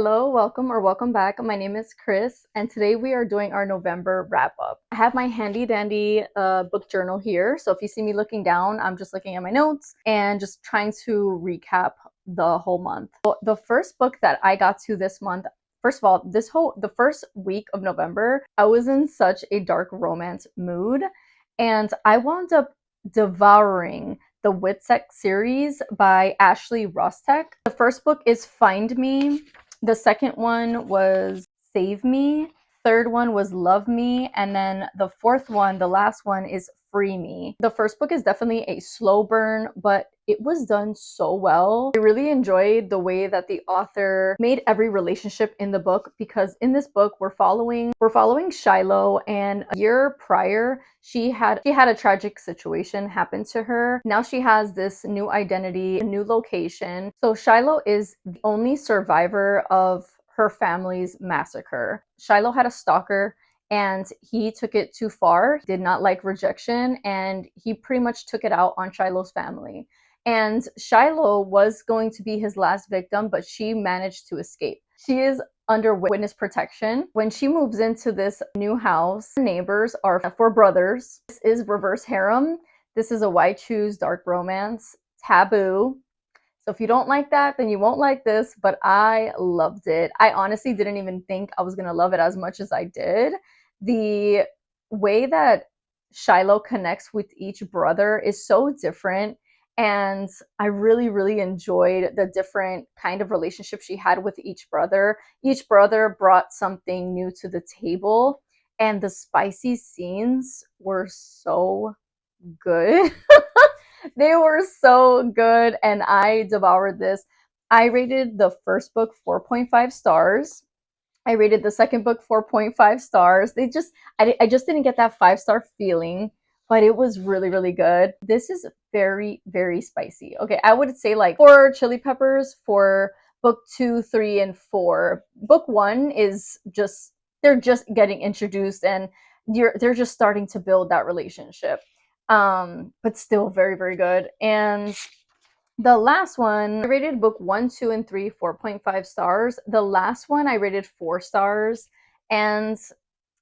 Hello, welcome back. My name is Chris, and today we are doing our November wrap up. I have my handy dandy book journal here, so if you see me looking down, I'm just looking at my notes and just trying to recap the whole month. So the first book that I got to this month, first of all, the first week of November, I was in such a dark romance mood, and I wound up devouring the Witsec series by Ashley Rostek. The first book is Find Me. The second one was Save Me. Third one was Love Me. And then the fourth one, the last one, is Free Me. The first book is definitely a slow burn, but it was done so well. I really enjoyed the way that the author made every relationship in the book, because in this book we're following Shiloh, and a year prior she had a tragic situation happen to her. Now she has this new identity, a new location. So Shiloh is the only survivor of her family's massacre. Shiloh had a stalker and he took it too far, did not like rejection, and he pretty much took it out on Shiloh's family. And Shiloh was going to be his last victim, but she managed to escape. She is under witness protection. When she moves into this new house, her neighbors are four brothers. This is reverse harem. This is a why choose dark romance. Taboo. So if you don't like that, then you won't like this, but I loved it. I honestly didn't even think I was going to love it as much as I did. The way that Shiloh connects with each brother is so different, and I really enjoyed the different kind of relationship she had with each brother. Each brother brought something new to the table, and the spicy scenes were so good. They were so good, and I devoured this. I rated the first book 4.5 stars. I rated the second book 4.5 stars. I just didn't get that 5-star feeling, but it was really good. This is very spicy. Okay, I would say like 4 chili peppers for book 2, 3, and 4. Book 1 is just, they're just getting introduced, and they're just starting to build that relationship. But still very good. And the last one, I rated book 1, 2, and 3 4.5 stars. The last one I rated 4 stars, and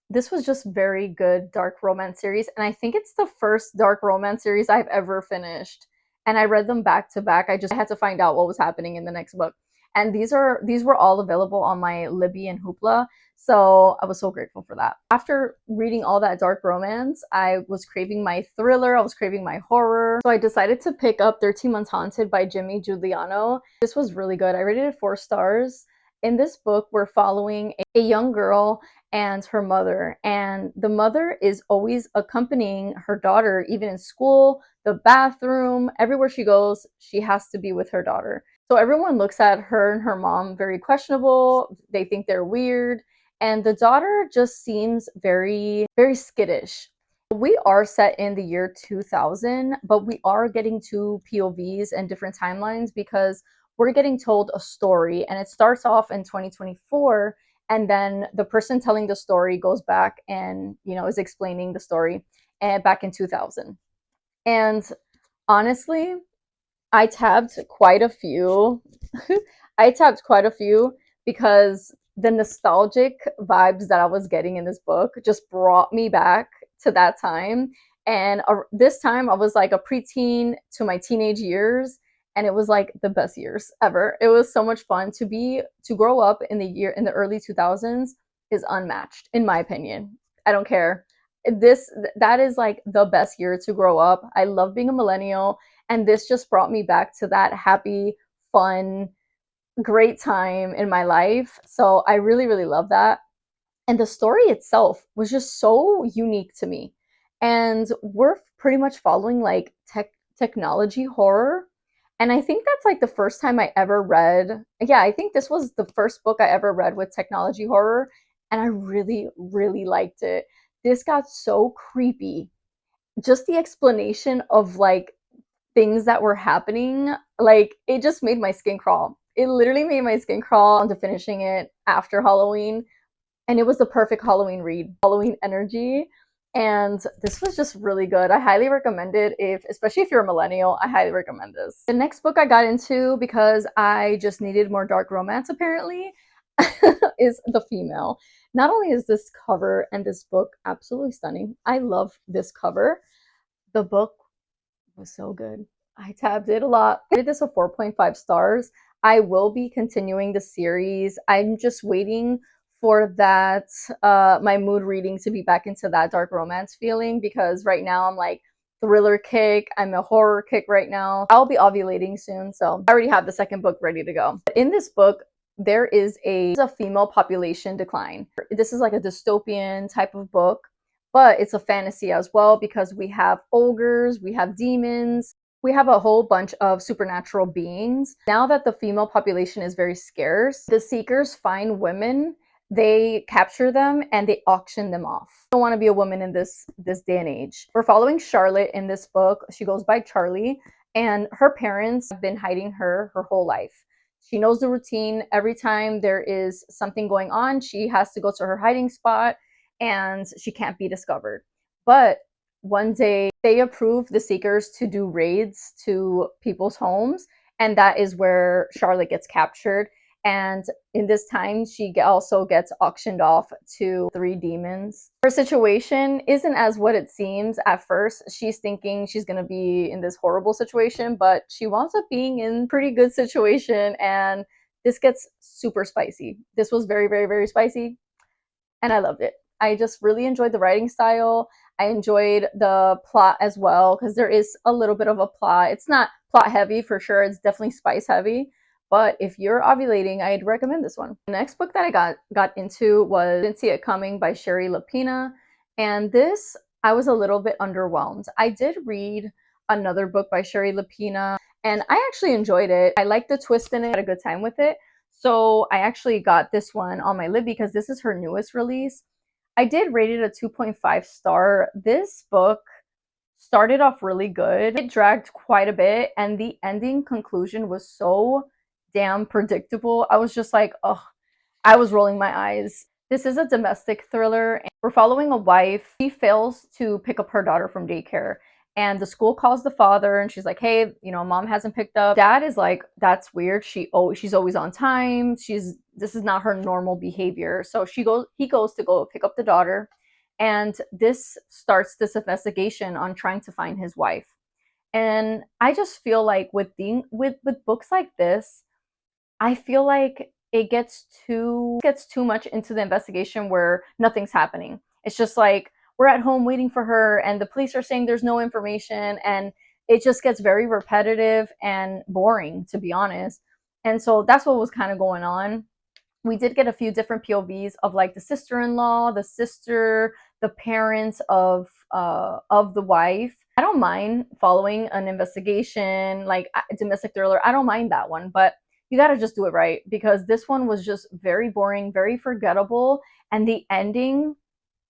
this was just very good dark romance series, and I think it's the first dark romance series I've ever finished. And I read them back to back. I had to find out what was happening in the next book. And these were all available on my Libby and Hoopla, so I was so grateful for that. After reading all that dark romance, I was craving my thriller, I was craving my horror, so I decided to pick up 13 Months Haunted by Jimmy Giuliano. This was really good. I rated it 4 stars. In this book, we're following a young girl and her mother, and the mother is always accompanying her daughter, even in school, the bathroom, everywhere she goes, she has to be with her daughter. So everyone looks at her and her mom very questionable. They think they're weird, and the daughter just seems very skittish. We are set in the year 2000, but we are getting two POVs and different timelines, because we're getting told a story, and it starts off in 2024, and then the person telling the story goes back and, is explaining the story back in 2000. And honestly, I tabbed quite a few. I tabbed quite a few because the nostalgic vibes that I was getting in this book just brought me back to that time. And this time I was like a preteen to my teenage years, and it was like the best years ever. It was so much fun to grow up in the early 2000s is unmatched in my opinion. I don't care. That is like the best year to grow up. I love being a millennial, and this just brought me back to that happy, fun, great time in my life. So I really love that. And the story itself was just so unique to me. And we're pretty much following like technology horror. And I think that's like the first time I ever read. Yeah, I think this was the first book I ever read with technology horror. And I really liked it. This got so creepy. Just the explanation of like things that were happening, like it just made my skin crawl. It literally made my skin crawl onto finishing it after Halloween. And it was the perfect Halloween read, Halloween energy. And this was just really good. I highly recommend it, especially if you're a millennial. I highly recommend this. The next book I got into, because I just needed more dark romance apparently, is the female. Not only is this cover and this book absolutely stunning, I love this cover. The book was so good. I tabbed it a lot. I rated this a 4.5 stars. I will be continuing the series. I'm just waiting for that my mood reading to be back into that dark romance feeling, because right now I'm like thriller kick, I'm a horror kick right now. I'll be ovulating soon, so I already have the second book ready to go. In this book, there is a female population decline. This is like a dystopian type of book, but it's a fantasy as well, because we have ogres, we have demons, we have a whole bunch of supernatural beings. Now that the female population is very scarce, the Seekers find women, they capture them, and they auction them off. I don't want to be a woman in this day and age. We're following Charlotte in this book. She goes by Charlie, and her parents have been hiding her whole life. She knows the routine. Every time there is something going on, she has to go to her hiding spot, and she can't be discovered. But one day they approve the Seekers to do raids to people's homes, and that is where Charlotte gets captured. And in this time, she also gets auctioned off to 3 demons. Her situation isn't as what it seems at first. She's thinking she's gonna be in this horrible situation, but she winds up being in pretty good situation, and this gets super spicy. This was very, very, very spicy, and I loved it. I just really enjoyed the writing style. I enjoyed the plot as well, because there is a little bit of a plot. It's not plot heavy for sure. It's definitely spice heavy. But if you're ovulating, I'd recommend this one. The next book that I got into was Didn't See It Coming by Sherry Lapina. And this, I was a little bit underwhelmed. I did read another book by Sherry Lapina, and I actually enjoyed it. I liked the twist in it, had a good time with it. So I actually got this one on my lid because this is her newest release. I did rate it a 2.5 star. This book started off really good. It dragged quite a bit, and the ending conclusion was so damn predictable. I was just like, ugh, I was rolling my eyes. This is a domestic thriller. We're following a wife. She fails to pick up her daughter from daycare, and the school calls the father, and she's like, hey, you know, mom hasn't picked up. Dad is like, that's weird. She's always on time. This is not her normal behavior. So he goes to go pick up the daughter, and this starts this investigation on trying to find his wife. And I just feel like with books like this, I feel like it gets too much into the investigation where nothing's happening. It's just like we're at home waiting for her, and the police are saying there's no information, and it just gets very repetitive and boring, to be honest. And so that's what was kind of going on. We did get a few different POVs of like the sister-in-law, the sister, the parents of the wife. I don't mind following an investigation, like a domestic thriller. I don't mind that one, but you got to just do it right, because this one was just very boring, very forgettable, and the ending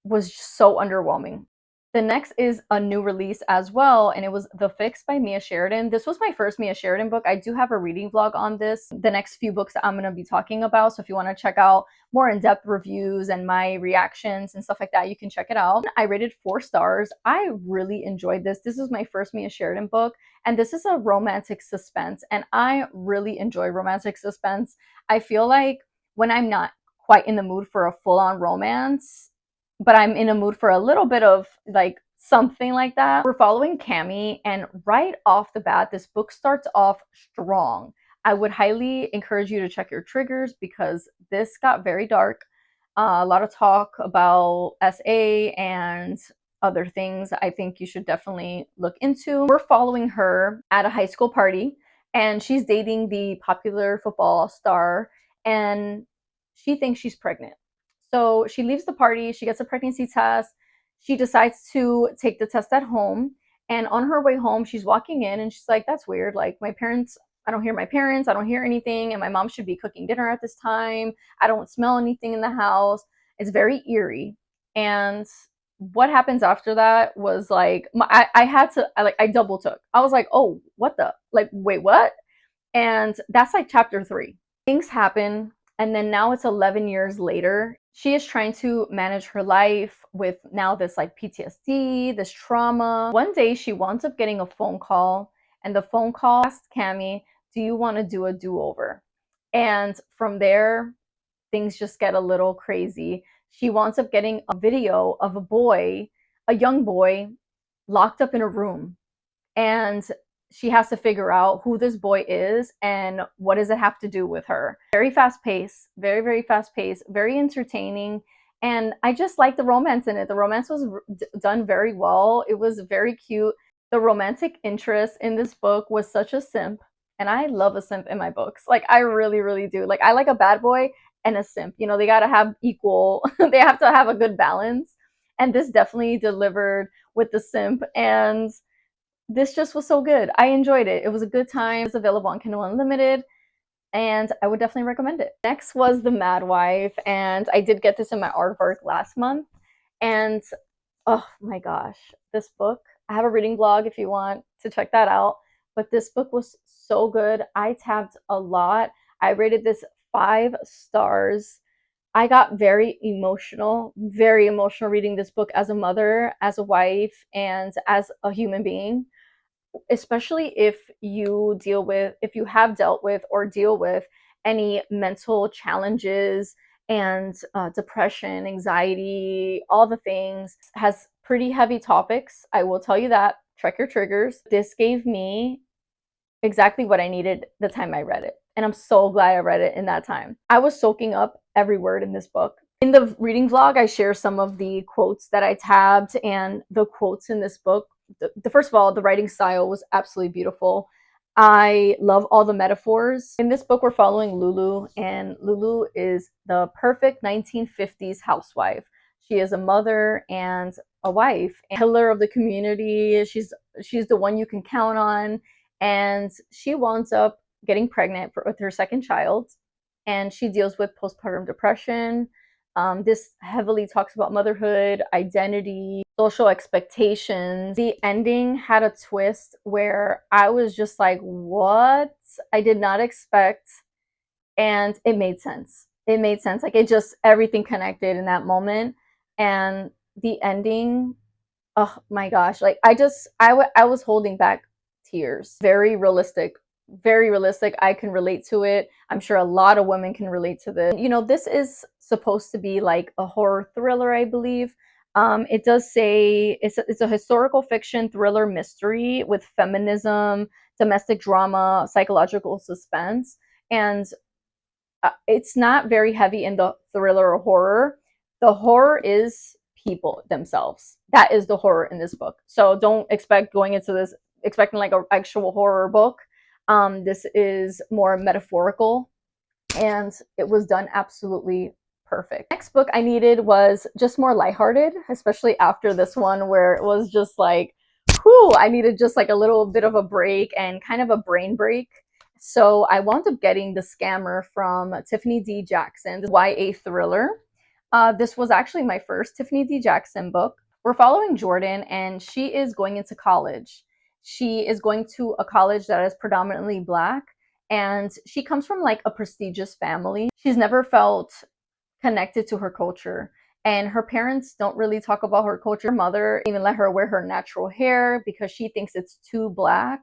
was so underwhelming. The next is a new release as well, and it was The Fix by Mia Sheridan. This was my first Mia Sheridan book. I do have a reading vlog on this, the next few books that I'm going to be talking about. So if you want to check out more in-depth reviews and my reactions and stuff like that, you can check it out. I rated 4 stars. I really enjoyed this. This is my first Mia Sheridan book, and this is a romantic suspense, and I really enjoy romantic suspense. I feel like when I'm not quite in the mood for a full-on romance, but I'm in a mood for a little bit of like something like that. We're following Cami, and right off the bat, this book starts off strong. I would highly encourage you to check your triggers, because this got very dark. A lot of talk about SA and other things I think you should definitely look into. We're following her at a high school party, and she's dating the popular football star, and she thinks she's pregnant. So she leaves the party, she gets a pregnancy test, she decides to take the test at home, and on her way home, she's walking in and she's like, that's weird, like I don't hear my parents, I don't hear anything, and my mom should be cooking dinner at this time, I don't smell anything in the house. It's very eerie. And what happens after that was like, I double took. I was like, oh, what the, like, wait, what? And that's like chapter 3. Things happen, and then now it's 11 years later. She is trying to manage her life with now this like PTSD, this trauma. One day she winds up getting a phone call, and the phone call asked Cami, do you want to do a do-over? And from there, things just get a little crazy. She winds up getting a video of a boy, a young boy, locked up in a room, and she has to figure out who this boy is and what does it have to do with her. Very fast paced, very fast paced, very entertaining, and I just like the romance in it. The romance was done very well. It was very cute. The romantic interest in this book was such a simp, and I love a simp in my books. Like, I really do. Like, I like a bad boy and a simp. You know, they got to have equal they have to have a good balance, and this definitely delivered with the simp. And this just was so good. I enjoyed it. It was a good time. It's available on Kindle Unlimited, and I would definitely recommend it. Next was The Mad Wife, and I did get this in my Aardvark last month. And oh my gosh, this book, I have a reading blog if you want to check that out. But this book was so good. I tabbed a lot. I rated this 5 stars. I got very emotional reading this book as a mother, as a wife, and as a human being, especially if you have dealt with or deal with any mental challenges and depression, anxiety, all the things. Has pretty heavy topics, I will tell you that. Check your triggers. This gave me exactly what I needed the time I read it, and I'm so glad I read it in that time. I was soaking up every word in this book. In the reading vlog, I share some of the quotes that I tabbed, and the quotes in this book, first of all, the writing style was absolutely beautiful. I love all the metaphors. In this book, we're following Lulu, and Lulu is the perfect 1950s housewife. She is a mother and a wife, a pillar of the community. She's the one you can count on, and she winds up getting pregnant with her second child, and she deals with postpartum depression. This heavily talks about motherhood, identity, social expectations. The ending had a twist where I was just like, what? I did not expect, and it made sense. It made sense. Like, it just, everything connected in that moment. And the ending, oh my gosh, like, I was holding back tears. Very realistic, very realistic. I can relate to it. I'm sure a lot of women can relate to this. You know, this is supposed to be like a horror thriller, I believe. It does say it's a historical fiction thriller mystery with feminism, domestic drama, psychological suspense, and it's not very heavy in the thriller or horror. The horror is people themselves. That is the horror in this book. So don't expect going into this expecting like an actual horror book. This is more metaphorical, and it was done absolutely perfect. Next book I needed was just more lighthearted, especially after this one where it was just like, whew, I needed just like a little bit of a break and kind of a brain break. So I wound up getting The Scammer from Tiffany D. Jackson, the YA thriller. This was actually my first Tiffany D. Jackson book. We're following Jordan, and she is going into college. She is going to a college that is predominantly Black, and she comes from like a prestigious family. She's never felt connected to her culture, and her parents don't really talk about her culture. Her mother even let her wear her natural hair because she thinks it's too Black.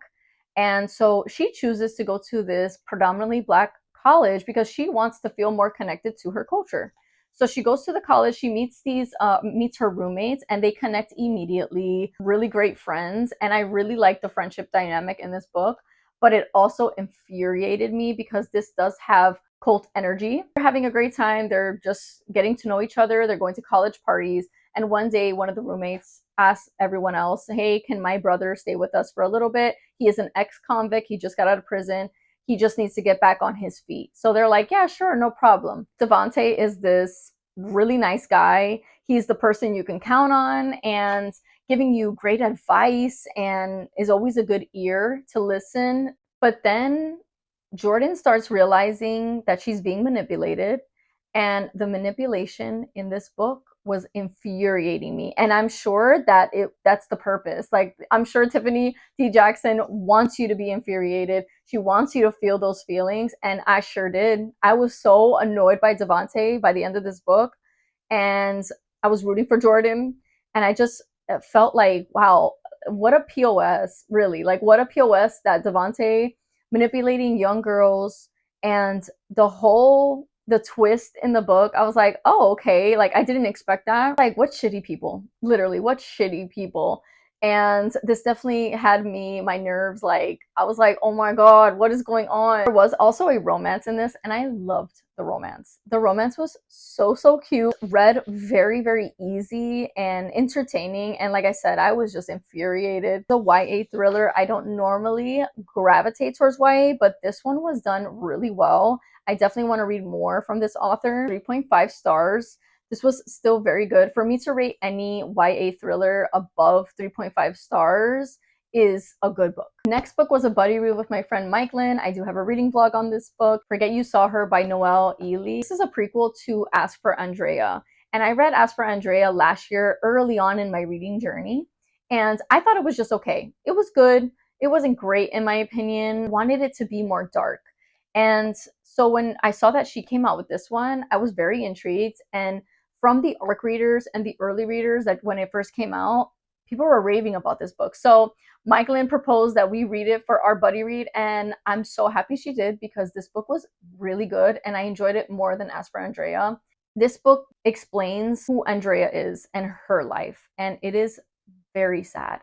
And so she chooses to go to this predominantly Black college because she wants to feel more connected to her culture. So she goes to the college, she meets her roommates, and they connect immediately. Really great friends, and I really like the friendship dynamic in this book. But it also infuriated me because this does have cult energy. They're having a great time, they're just getting to know each other, they're going to college parties, and one day one of the roommates asks everyone else, hey, can my brother stay with us for a little bit? He is an ex-convict, he just got out of prison, he just needs to get back on his feet. So they're like, yeah, sure, no problem. Devante is this really nice guy. He's the person you can count on and giving you great advice and is always a good ear to listen. But then Jordan starts realizing that she's being manipulated, and the manipulation in this book was infuriating me. And I'm sure that that's the purpose. Like, I'm sure Tiffany D. Jackson wants you to be infuriated. She wants you to feel those feelings, and I sure did. I was so annoyed by Devante by the end of this book, and I was rooting for Jordan, and I just felt like, wow, what a POS, really. Like, what a POS that Devante manipulating young girls, and the whole the twist in the book, I was like, oh, okay. Like, I didn't expect that. Like, what shitty people. Literally, what shitty people. And this definitely had me, my nerves, like, I was like, oh my God, what is going on? There was also a romance in this, and I loved the romance. The romance was so, so cute. Read very, very easy and entertaining. And like I said, I was just infuriated. The YA thriller, I don't normally gravitate towards YA, but this one was done really well. I definitely want to read more from this author. 3.5 stars. This was still very good. For me to rate any YA thriller above 3.5 stars is a good book. Next book was a buddy read with my friend Mikeland. I do have a reading vlog on this book. Forget You Saw Her by Noelle Ely. This is a prequel to Ask for Andrea. And I read Ask for Andrea last year early on in my reading journey. And I thought it was just okay. It was good. It wasn't great in my opinion. I wanted it to be more dark. And so when I saw that she came out with this one, I was very intrigued. And from the ARC readers and the early readers, that when it first came out, people were raving about this book. So Michaelin proposed that we read it for our buddy read, and I'm so happy she did because this book was really good and I enjoyed it more than Ask for Andrea. This book explains who Andrea is and her life, and it is very sad.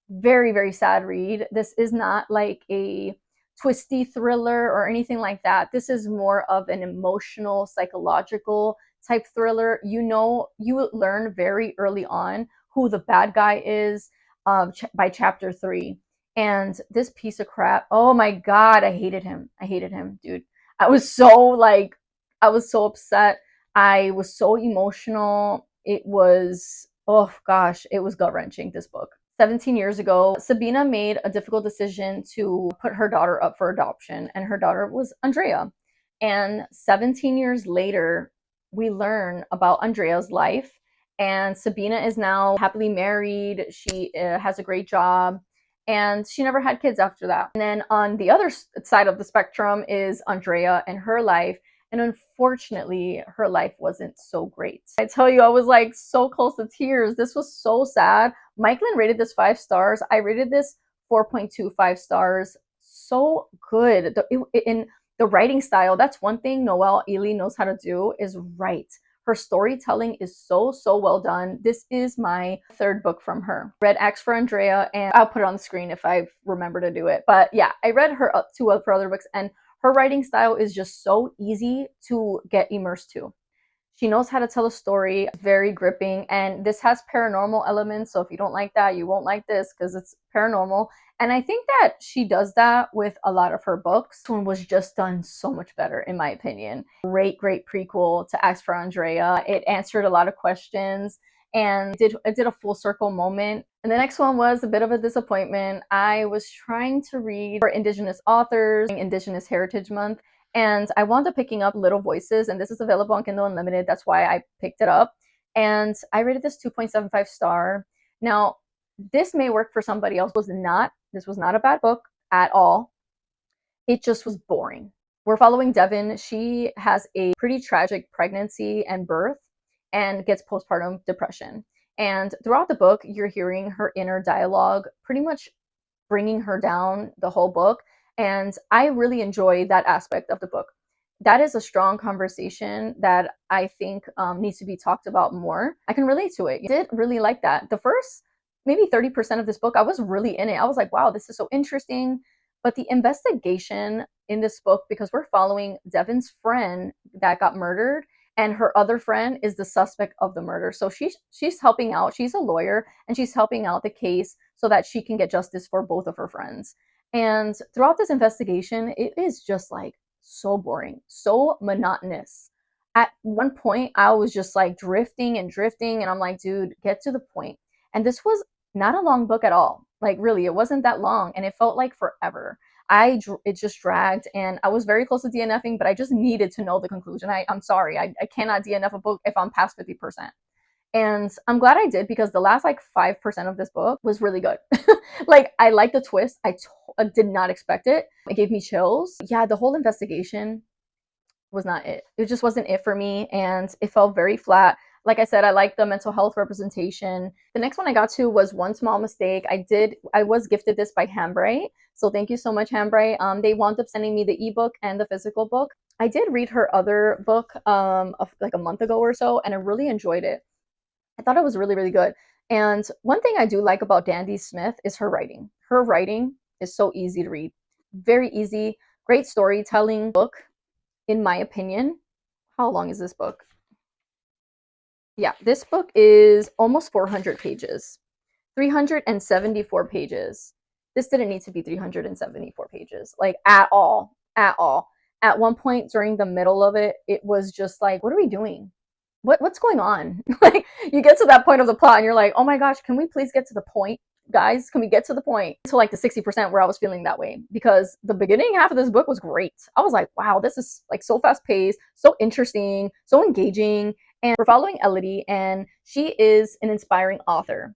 Very, very sad read. This is not like a twisty thriller or anything like that. This is more of an emotional, psychological type thriller. You know, you learn very early on who the bad guy is by chapter 3. And this piece of crap, oh my God, I hated him. I hated him, dude. I was so upset. I was so emotional. It was, oh gosh, it was gut wrenching, this book. 17 years ago, Sabina made a difficult decision to put her daughter up for adoption, and her daughter was Andrea. And 17 years later, we learn about Andrea's life, and Sabina is now happily married. She has a great job, and she never had kids after that. And then on the other side of the spectrum is Andrea and her life. And unfortunately, her life wasn't so great. I tell you, I was like so close to tears. This was so sad. Michaelin rated this 5 stars. I rated this 4.25 stars. So good. In the writing style, that's one thing Noelle Ely knows how to do, is write. Her storytelling is so, so well done. This is my 3rd book from her. Read Ask for Andrea, and I'll put it on the screen if I remember to do it. But yeah, I read her up to other books, and her writing style is just so easy to get immersed to. She knows how to tell a story, very gripping, and this has paranormal elements, so if you don't like that, you won't like this because it's paranormal. And I think that she does that with a lot of her books. This one was just done so much better, in my opinion. Great, great prequel to Ask for Andrea. It answered a lot of questions, and it did a full circle moment. And the next one was a bit of a disappointment. I was trying to read for Indigenous authors, Indigenous Heritage Month, and I wound up picking up Little Voices, and this is available on Kindle Unlimited. That's why I picked it up. And I rated this 2.75 star. Now, this may work for somebody else. This was not a bad book at all. It just was boring. We're following Devin. She has a pretty tragic pregnancy and birth and gets postpartum depression. And throughout the book, you're hearing her inner dialogue pretty much bringing her down the whole book. And I really enjoy that aspect of the book. That is a strong conversation that I think needs to be talked about more. I can relate to it. I did really like that. The first maybe 30% of this book, I was really in it. I was like, wow, this is so interesting. But the investigation in this book, because we're following Devin's friend that got murdered, and her other friend is the suspect of the murder. So she's helping out. She's a lawyer, and she's helping out the case so that she can get justice for both of her friends. And throughout this investigation, it is just like so boring, so monotonous. At one point, I was just like drifting, and I'm like, dude, get to the point. And this was not a long book at all. Like really, it wasn't that long, and it felt like forever. It just dragged, and I was very close to DNFing, but I just needed to know the conclusion. I'm sorry, I cannot DNF a book if I'm past 50%. And I'm glad I did, because the last like 5% of this book was really good. Like, I like the twist. I did not expect it. It gave me chills. Yeah, the whole investigation was not it. It just wasn't it for me, and it felt very flat. Like I said, I like the mental health representation. The next one I got to was One Small Mistake. I was gifted this by Hambray. So thank you so much, Hambray. They wound up sending me the ebook and the physical book. I did read her other book like a month ago or so, and I really enjoyed it. I thought it was really, really good. And one thing I do like about Dandy Smith is her writing. Her writing is so easy to read, very easy, great storytelling book, in my opinion. How long is this book? Yeah, this book is almost 400 pages, 374 pages. This didn't need to be 374 pages, like at all, at all. At one point during the middle of it, it was just like, what are we doing? What's going on? Like you get to that point of the plot and you're like, oh my gosh, can we please get to the point? Guys, can we get to the point? To like the 60% where I was feeling that way because the beginning half of this book was great. I was like, wow, this is like so fast paced, so interesting, so engaging. And we're following Elodie, and she is an inspiring author.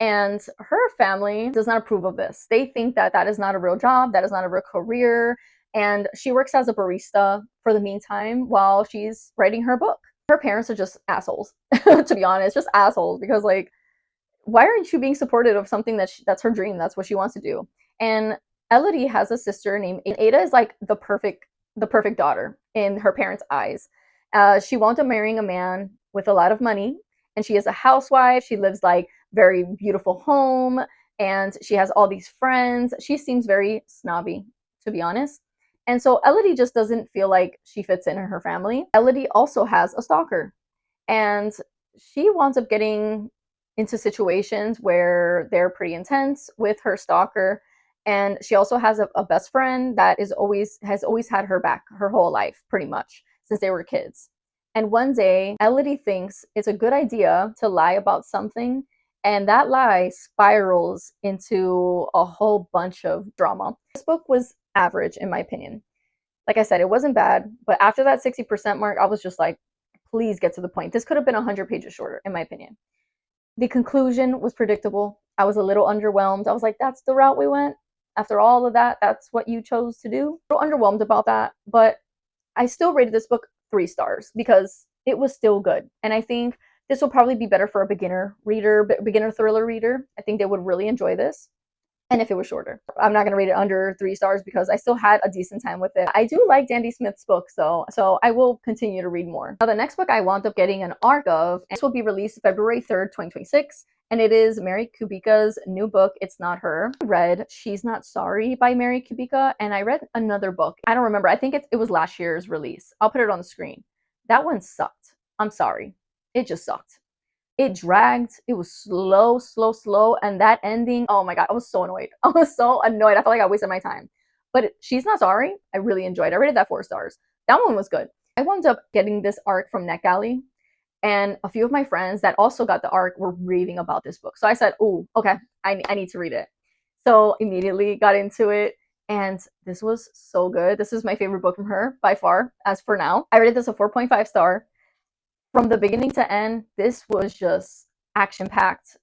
And her family does not approve of this. They think that that is not a real job, that is not a real career. And she works as a barista for the meantime while she's writing her book. Her parents are just assholes, to be honest, just assholes. Because like, why aren't you being supportive of something that's her dream? That's what she wants to do. And Elodie has a sister named Ada. Ada is like the perfect daughter in her parents' eyes. She wound up marrying a man with a lot of money, and she is a housewife. She lives like very beautiful home, and she has all these friends. She seems very snobby, to be honest. And so Elodie just doesn't feel like she fits in her family. Elodie also has a stalker, and she winds up getting into situations where they're pretty intense with her stalker. And she also has a best friend that is always has always had her back her whole life, pretty much since they were kids. And one day, Elodie thinks it's a good idea to lie about something, and that lie spirals into a whole bunch of drama. This book was average, in my opinion. Like I said, it wasn't bad, but after that 60% mark, I was just like, please get to the point. This could have been 100 pages shorter, in my opinion. The conclusion was predictable. I was a little underwhelmed. I was like, that's the route we went. After all of that, that's what you chose to do. A little underwhelmed about that, but I still rated this book 3 stars because it was still good. And I think this will probably be better for a beginner reader, beginner thriller reader. I think they would really enjoy this. And if it was shorter, I'm not going to rate it under 3 stars because I still had a decent time with it. I do like Dandy Smith's books though, so I will continue to read more. Now, the next book I wound up getting an ARC of, this will be released February 3rd, 2026. And it is Mary Kubica's new book, It's Not Her. I read She's Not Sorry by Mary Kubica, and I read another book. I don't remember. I think it was last year's release. I'll put it on the screen. That one sucked. I'm sorry. It just sucked. It dragged. It was slow, slow, slow. And that ending, oh my God, I was so annoyed. I was so annoyed. I felt like I wasted my time. But She's Not Sorry, I really enjoyed. I rated that 4 stars. That one was good. I wound up getting this ARC from NetGalley, and a few of my friends that also got the ARC were raving about this book. So I said, oh, okay, I need to read it. So immediately got into it. And this was so good. This is my favorite book from her by far, as for now. I rated this a 4.5 star. From the beginning to end, this was just action packed,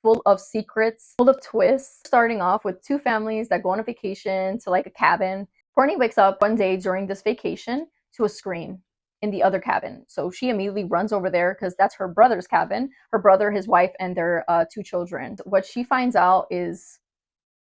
full of secrets, full of twists. Starting off with 2 families that go on a vacation to like a cabin. Courtney wakes up one day during this vacation to a scream in the other cabin. So she immediately runs over there because that's her brother's cabin. Her brother, his wife, and their 2 children. What she finds out is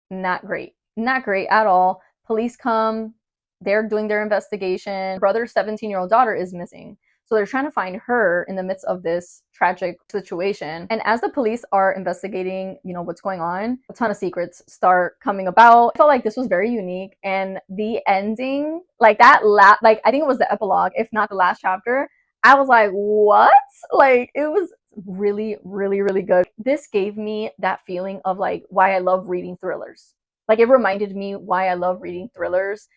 not great. Not great at all. Police come, they're doing their investigation. Her brother's 17-year-old daughter is missing. So they're trying to find her in the midst of this tragic situation. And as the police are investigating, what's going on, a ton of secrets start coming about. I felt like this was very unique. And the ending, like that, like I think it was the epilogue, if not the last chapter, I was like, what? Like it was really, really, really good. This gave me that feeling of like why I love reading thrillers. Like it reminded me why I love reading thrillers.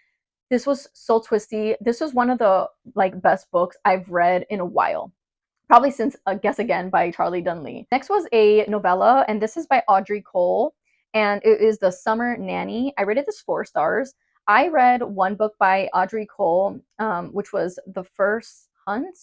This was so twisty. This was one of the like best books I've read in a while. Probably since Guess Again by Charlie Dunley. Next was a novella, and this is by Audrey Cole, and it is The Summer Nanny. I rated this 4 stars. I read one book by Audrey Cole, which was The First Hunt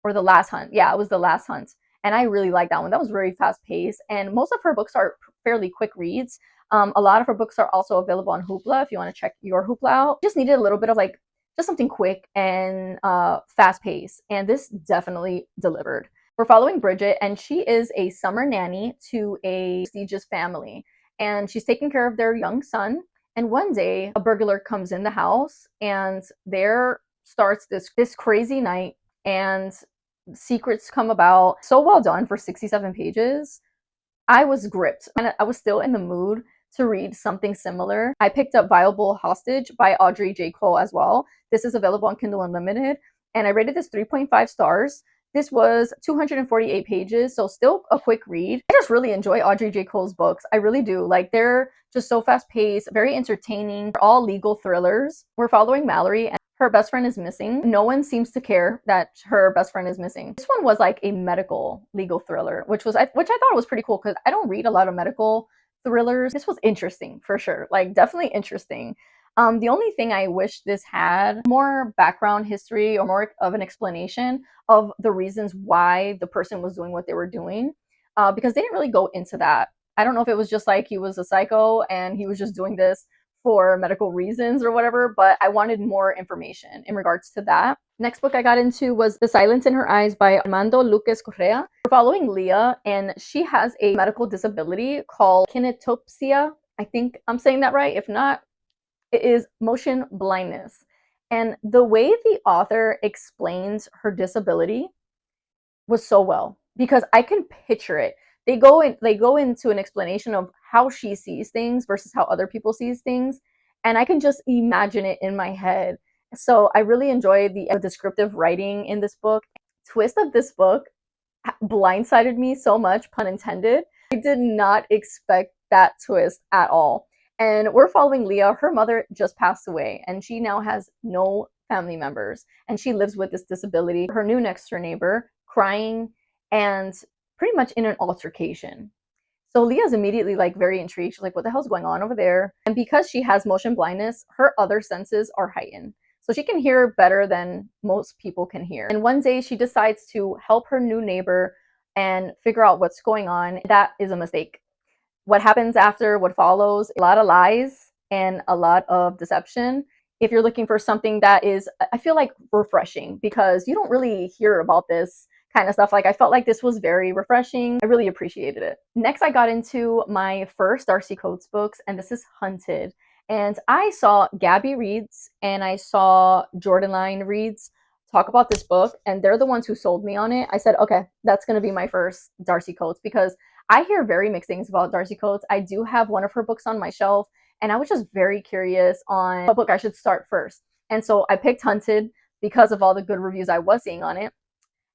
or The Last Hunt. Yeah, it was The Last Hunt. And I really liked that one. That was very fast paced. And most of her books are fairly quick reads. A lot of her books are also available on Hoopla if you want to check your Hoopla out. Just needed a little bit of like, just something quick and fast paced. And this definitely delivered. We're following Bridget, and she is a summer nanny to a prestigious family. And she's taking care of their young son. And one day, a burglar comes in the house, and they're starts this crazy night, and secrets come about. So well done for 67 pages. I was gripped, and I was still in the mood to read something similar. I picked up Viable Hostage by Audrey J. Cole as well. This is available on Kindle Unlimited, and I rated this 3.5 stars. This was 248 pages, so still a quick read. I just really enjoy Audrey J. Cole's books. I really do. Like, they're just so fast paced, very entertaining. They're all legal thrillers. We're following Mallory, and her best friend is missing. No one seems to care that her best friend is missing. This one was like a medical legal thriller, which I thought was pretty cool because I don't read a lot of medical thrillers. This was interesting for sure, like definitely interesting. The only thing I wish this had more background history or more of an explanation of the reasons why the person was doing what they were doing, because they didn't really go into that. I don't know if it was just like he was a psycho and he was just doing this for medical reasons or whatever, but I wanted more information in regards to that. Next book I got into was The Silence in Her Eyes by Armando Lucas Correa. We're following Leah, and she has a medical disability called kinetopsia. I think I'm saying that right. If not, it is motion blindness. And the way the author explains her disability was so well, because I can picture it. They go into an explanation of how she sees things versus how other people sees things, and I can just imagine it in my head. So I really enjoyed the descriptive writing in this book. Twist of this book blindsided me so much, pun intended. I did not expect that twist at all. And we're following Leah. Her mother just passed away, and she now has no family members, and she lives with this disability. Her new next door neighbor, crying and pretty much in an altercation. So Leah's immediately like very intrigued. She's like, what the hell's going on over there? And because she has motion blindness, her other senses are heightened. So she can hear better than most people can hear. And one day she decides to help her new neighbor and figure out what's going on. That is a mistake. What happens after, what follows, a lot of lies and a lot of deception. If you're looking for something that is, I feel like, refreshing, because you don't really hear about this kind of stuff. Like, I felt like this was very refreshing. I really appreciated it. Next, I got into my first Darcy Coates books, and this is Hunted. And I saw Gabby Reads and I saw Jordanline Reads talk about this book, and they're the ones who sold me on it. I said, okay, that's going to be my first Darcy Coates, because I hear very mixed things about Darcy Coates. I do have one of her books on my shelf, and I was just very curious on what book I should start first. And so I picked Hunted because of all the good reviews I was seeing on it.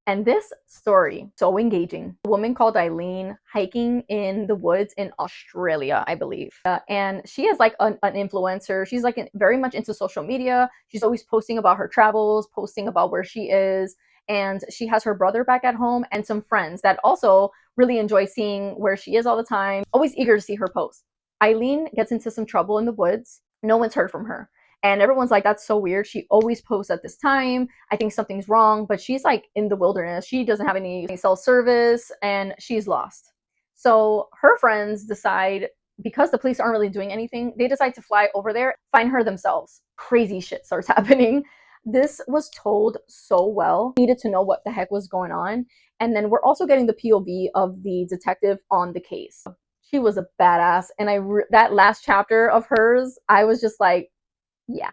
And this story, so engaging. A woman called Eileen hiking in the woods in Australia, I believe. And she is like an influencer. She's like very much into social media. She's always posting about her travels, posting about where she is. And she has her brother back at home and some friends that also really enjoy seeing where she is all the time, always eager to see her post. Eileen gets into some trouble in the woods. No one's heard from her. And everyone's like, that's so weird. She always posts at this time. I think something's wrong. But she's like in the wilderness. She doesn't have any cell service, and she's lost. So her friends decide, because the police aren't really doing anything, they decide to fly over there, find her themselves. Crazy shit starts happening. This was told so well. Needed to know what the heck was going on. And then we're also getting the POV of the detective on the case. She was a badass. And that last chapter of hers, I was just like, yeah,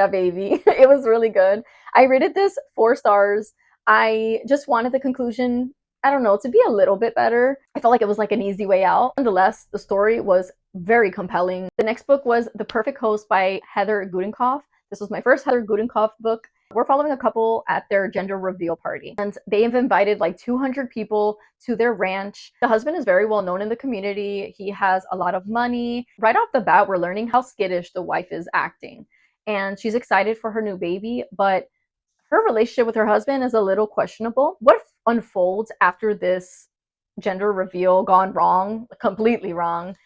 baby. It was really good. I rated this 4 stars. I just wanted the conclusion, I don't know, to be a little bit better. I felt like it was like an easy way out. Nonetheless, the story was very compelling. The next book was The Perfect Host by Heather Gudenkoff. This was my first Heather Gudenkoff book. We're following a couple at their gender reveal party, and they have invited like 200 people to their ranch. The husband is very well known in the community. He has a lot of money. Right off the bat, we're learning how skittish the wife is acting, and she's excited for her new baby, but her relationship with her husband is a little questionable. What unfolds after this gender reveal gone wrong, completely wrong?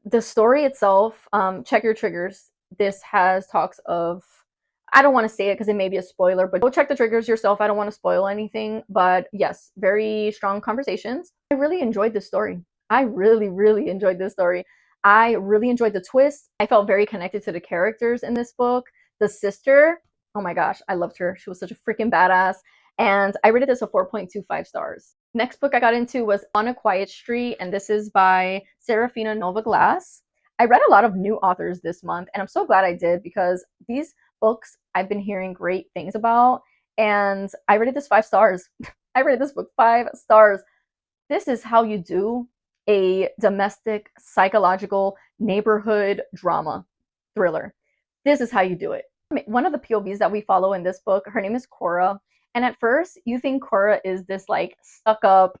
The story itself, check your triggers. This has talks of, I don't want to say it because it may be a spoiler, but go check the triggers yourself. I don't want to spoil anything, but yes, very strong conversations. I really enjoyed this story. I really, really enjoyed this story. I really enjoyed the twist. I felt very connected to the characters in this book. The sister, oh my gosh, I loved her. She was such a freaking badass. And I rated this a 4.25 stars. Next book I got into was On a Quiet Street, and this is by Serafina Nova Glass. I read a lot of new authors this month, and I'm so glad I did, because these books I've been hearing great things about, and I rated this 5 stars. I rated this book 5 stars. This is how you do a domestic psychological neighborhood drama thriller. This is how you do it. One of the POVs that we follow in this book, her name is Cora. And at first, you think Cora is this like stuck up,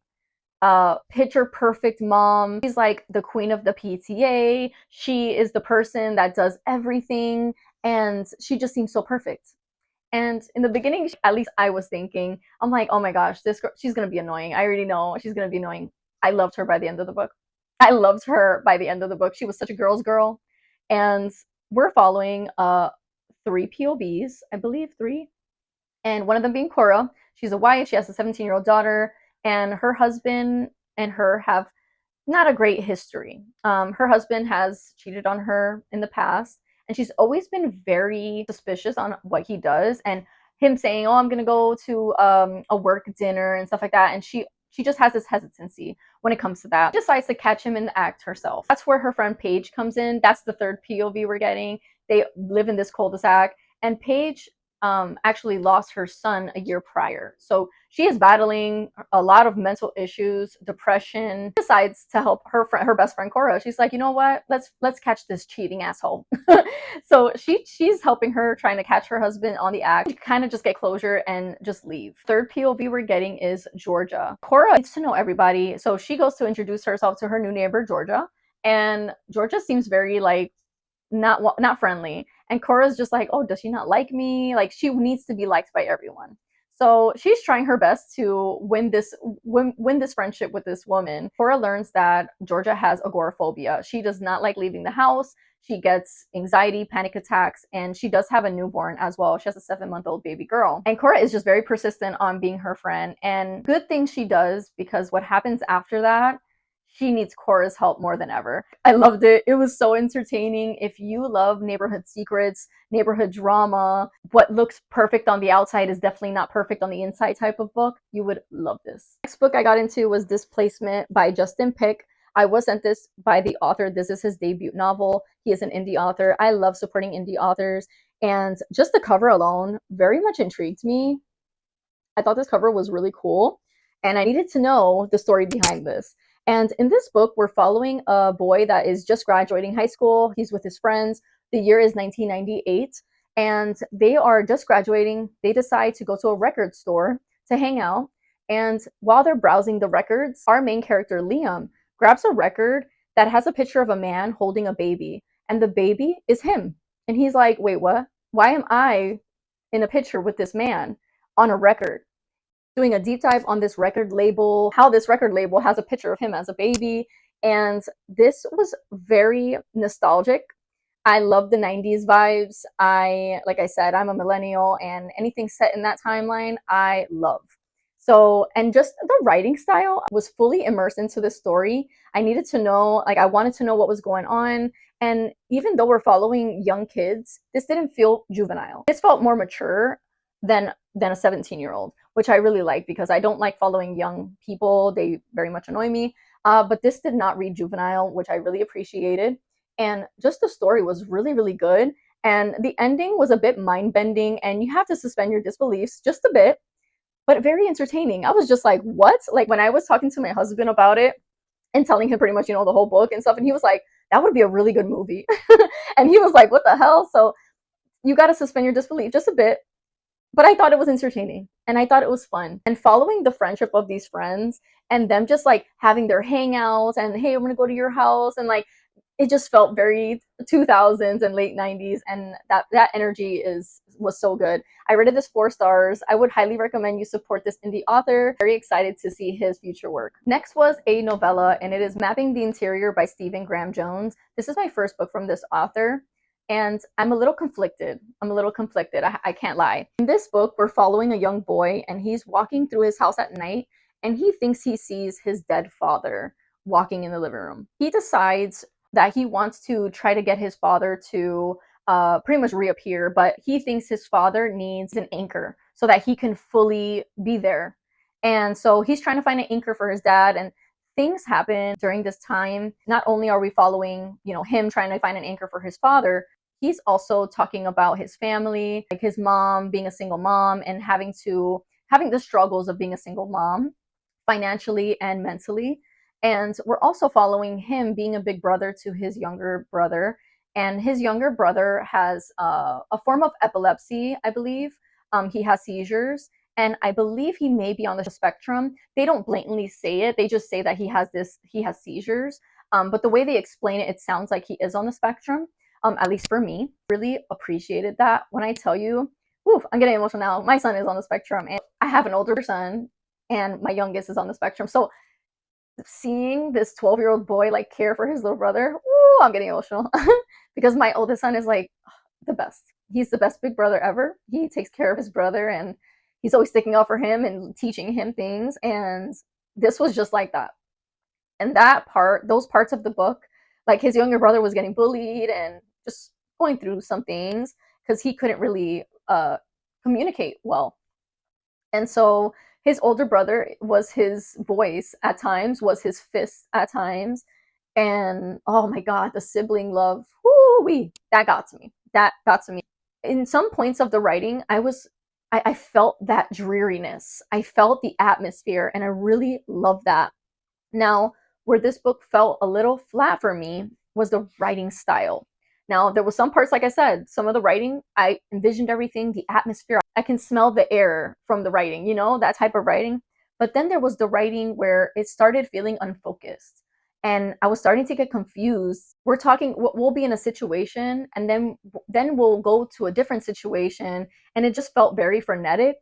picture perfect mom. She's like the queen of the PTA. She is the person that does everything. And she just seems so perfect. And in the beginning, at least I was thinking, I'm like, oh my gosh, this girl, she's gonna be annoying. I already know she's gonna be annoying. I loved her by the end of the book. I loved her by the end of the book. She was such a girl's girl. And we're following 3 POVs, I believe 3. And one of them being Cora. She's a wife, she has a 17-year-old daughter, and her husband and her have not a great history. Her husband has cheated on her in the past, and she's always been very suspicious on what he does, and him saying, "Oh, I'm gonna go to a work dinner and stuff like that," and she just has this hesitancy when it comes to that. She decides to catch him in the act herself. That's where her friend Paige comes in. That's the third POV we're getting. They live in this cul-de-sac, and Paige actually lost her son a year prior. So she is battling a lot of mental issues, depression. She decides to help her best friend Cora. She's like, you know what? Let's catch this cheating asshole. So she's helping her, trying to catch her husband on the act. She kind of just get closure and just leave. Third POV we're getting is Georgia. Cora needs to know everybody, so she goes to introduce herself to her new neighbor Georgia, and Georgia seems very like not friendly. And Cora's just like, oh, does she not like me? Like, she needs to be liked by everyone. So she's trying her best to win this friendship with this woman. Cora learns that Georgia has agoraphobia. She does not like leaving the house. She gets anxiety, panic attacks, and she does have a newborn as well. She has a 7-month-old baby girl. And Cora is just very persistent on being her friend. And good thing she does, because what happens after that, she needs Cora's help more than ever. I loved it. It was so entertaining. If you love neighborhood secrets, neighborhood drama, what looks perfect on the outside is definitely not perfect on the inside type of book, you would love this. Next book I got into was Displacement by Justin Pick. I was sent this by the author. This is his debut novel. He is an indie author. I love supporting indie authors. And just the cover alone very much intrigued me. I thought this cover was really cool, and I needed to know the story behind this. And in this book, we're following a boy that is just graduating high school. He's with his friends. The year is 1998, and they are just graduating. They decide to go to a record store to hang out. And while they're browsing the records, our main character, Liam, grabs a record that has a picture of a man holding a baby, and the baby is him. And he's like, wait, what? Why am I in a picture with this man on a record? Doing a deep dive on this record label, how this record label has a picture of him as a baby. And this was very nostalgic. I love the 90s vibes. Like I said, I'm a millennial, and anything set in that timeline, I love. So, and just the writing style, was fully immersed into the story. I needed to know, like, I wanted to know what was going on. And even though we're following young kids, this didn't feel juvenile. This felt more mature than a 17-year-old, which I really like, because I don't like following young people. They very much annoy me. But this did not read juvenile, which I really appreciated. And just the story was really, really good. And the ending was a bit mind-bending, and you have to suspend your disbeliefs just a bit, but very entertaining. I was just like, what? Like, when I was talking to my husband about it and telling him pretty much, the whole book and stuff, and he was like, that would be a really good movie. And he was like, what the hell? So you got to suspend your disbelief just a bit. But I thought it was entertaining, and I thought it was fun. And following the friendship of these friends, and them just like having their hangouts, and hey, I'm gonna go to your house, and like, it just felt very 2000s and late 90s, and that energy was so good. I rated this 4 stars. I would highly recommend you support this indie author. Very excited to see his future work. Next was a novella, and it is Mapping the Interior by Stephen Graham Jones. This is my first book from this author, and I'm a little conflicted. I can't lie. In this book, we're following a young boy, and he's walking through his house at night, and he thinks he sees his dead father walking in the living room. He decides that he wants to try to get his father to pretty much reappear, but he thinks his father needs an anchor so that he can fully be there. And so he's trying to find an anchor for his dad, and things happen during this time. Not only are we following, him trying to find an anchor for his father, he's also talking about his family, like his mom being a single mom and having the struggles of being a single mom financially and mentally. And we're also following him being a big brother to his younger brother. And his younger brother has a form of epilepsy, I believe. He has seizures, and I believe he may be on the spectrum. They don't blatantly say it; they just say that he has seizures. But the way they explain it, it sounds like he is on the spectrum. At least for me, really appreciated that. When I tell you, woof, I'm getting emotional now. My son is on the spectrum, and I have an older son, and my youngest is on the spectrum. So seeing this 12-year-old boy like care for his little brother, ooh, I'm getting emotional because my oldest son is like the best. He's the best big brother ever. He takes care of his brother and he's always sticking up for him and teaching him things. And this was just like that. And those parts of the book, like his younger brother was getting bullied and just going through some things because he couldn't really communicate well. And so his older brother was his voice at times, was his fist at times. And oh my God, the sibling love, whoo-wee, that got to me. That got to me. In some points of the writing, I felt that dreariness. I felt the atmosphere, and I really loved that. Now, where this book felt a little flat for me was the writing style. Now, there was some parts, like I said, some of the writing, I envisioned everything, the atmosphere. I can smell the air from the writing, you know, that type of writing. But then there was the writing where it started feeling unfocused. And I was starting to get confused. We're talking, we'll be in a situation, and then we'll go to a different situation, and it just felt very frenetic.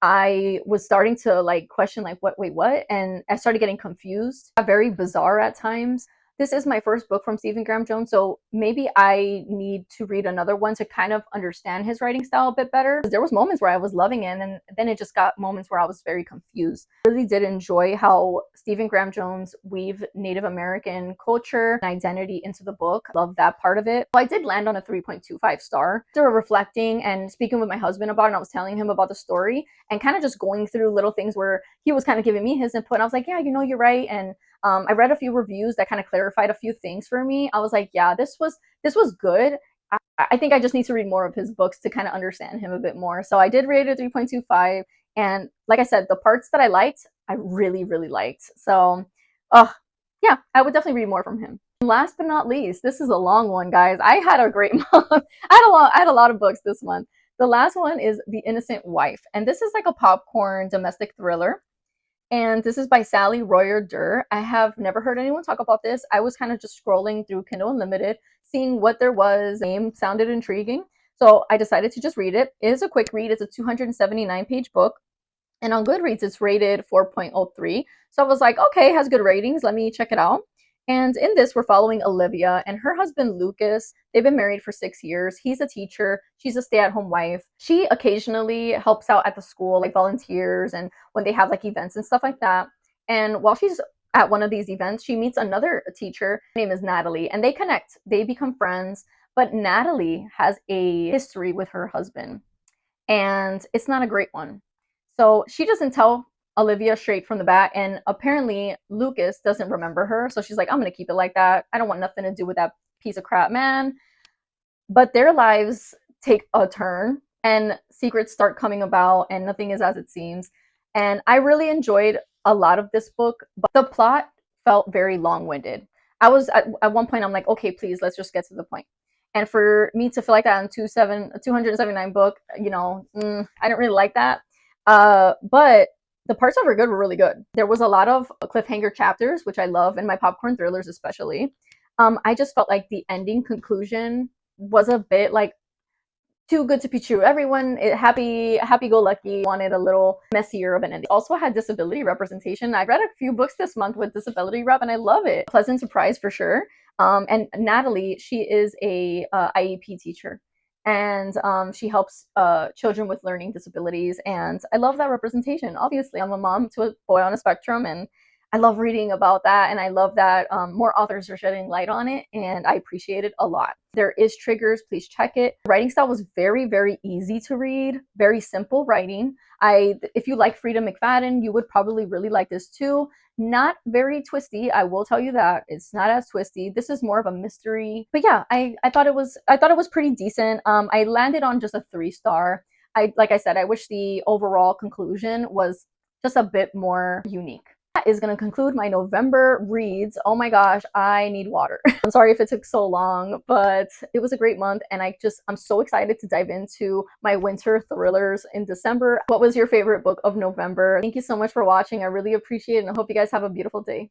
I was starting to like question like what wait what, and I started getting confused. Very bizarre at times. This is my first book from Stephen Graham Jones, so maybe I need to read another one to kind of understand his writing style a bit better. There was moments where I was loving it, and then it just got moments where I was very confused. I really did enjoy how Stephen Graham Jones weaved Native American culture and identity into the book. Love that part of it. So I did land on a 3.25 star. After reflecting and speaking with my husband about it, and I was telling him about the story and kind of just going through little things where he was kind of giving me his input. And I was like, yeah, you know, you're right. And I read a few reviews that kind of clarified a few things for me. I was like, yeah, this was good. I think I just need to read more of his books to kind of understand him a bit more. So I did rate it 3.25. And like I said, the parts that I liked, I really, really liked. So, yeah, I would definitely read more from him. And last but not least, this is a long one, guys. I had a great month. I had a lot of books this month. The last one is The Innocent Wife. And this is like a popcorn domestic thriller. And this is by Sally Royer Durr. I have never heard anyone talk about this. I was kind of just scrolling through Kindle Unlimited, seeing what there was. The name sounded intriguing. So I decided to just read it. It is a quick read. It's a 279-page book. And on Goodreads, it's rated 4.03. So I was like, okay, it has good ratings. Let me check it out. And in this, we're following Olivia and her husband, Lucas. They've been married for 6 years. He's a teacher. She's a stay-at-home wife. She occasionally helps out at the school, like volunteers and when they have like events and stuff like that. And while she's at one of these events, she meets another teacher. Her name is Natalie, and they connect. They become friends. But Natalie has a history with her husband, and it's not a great one. So she doesn't tell Olivia straight from the bat, and apparently Lucas doesn't remember her. So she's like, I'm gonna keep it like that. I don't want nothing to do with that piece of crap man. But their lives take a turn, and secrets start coming about, and nothing is as it seems. And I really enjoyed a lot of this book, but the plot felt very long-winded. I was at one point, I'm like, okay, please, let's just get to the point. And for me to feel like that on 279 book, you know, I didn't really like that. But the parts that were good were really good. There was a lot of cliffhanger chapters, which I love, in my popcorn thrillers especially. I just felt like the ending conclusion was a bit like too good to be true. Everyone happy go lucky wanted a little messier of an ending. Also had disability representation. I read a few books this month with disability rep, and I love it. Pleasant surprise for sure. And Natalie, she is a IEP teacher, and she helps children with learning disabilities. And I love that representation. Obviously, I'm a mom to a boy on a spectrum, and I love reading about that, and I love that more authors are shedding light on it, and I appreciate it a lot. There is triggers, please check it. Writing style was very, very easy to read, very simple writing. If you like Freedom McFadden, you would probably really like this too. Not very twisty, I will tell you that. It's not as twisty. This is more of a mystery. But yeah, I thought it was pretty decent. I landed on just a 3-star. Like I said, I wish the overall conclusion was just a bit more unique. That is going to conclude my November reads. Oh my gosh, I need water. I'm sorry if it took so long, but it was a great month, and I'm so excited to dive into my winter thrillers in December. What was your favorite book of November? Thank you so much for watching. I really appreciate it, and I hope you guys have a beautiful day.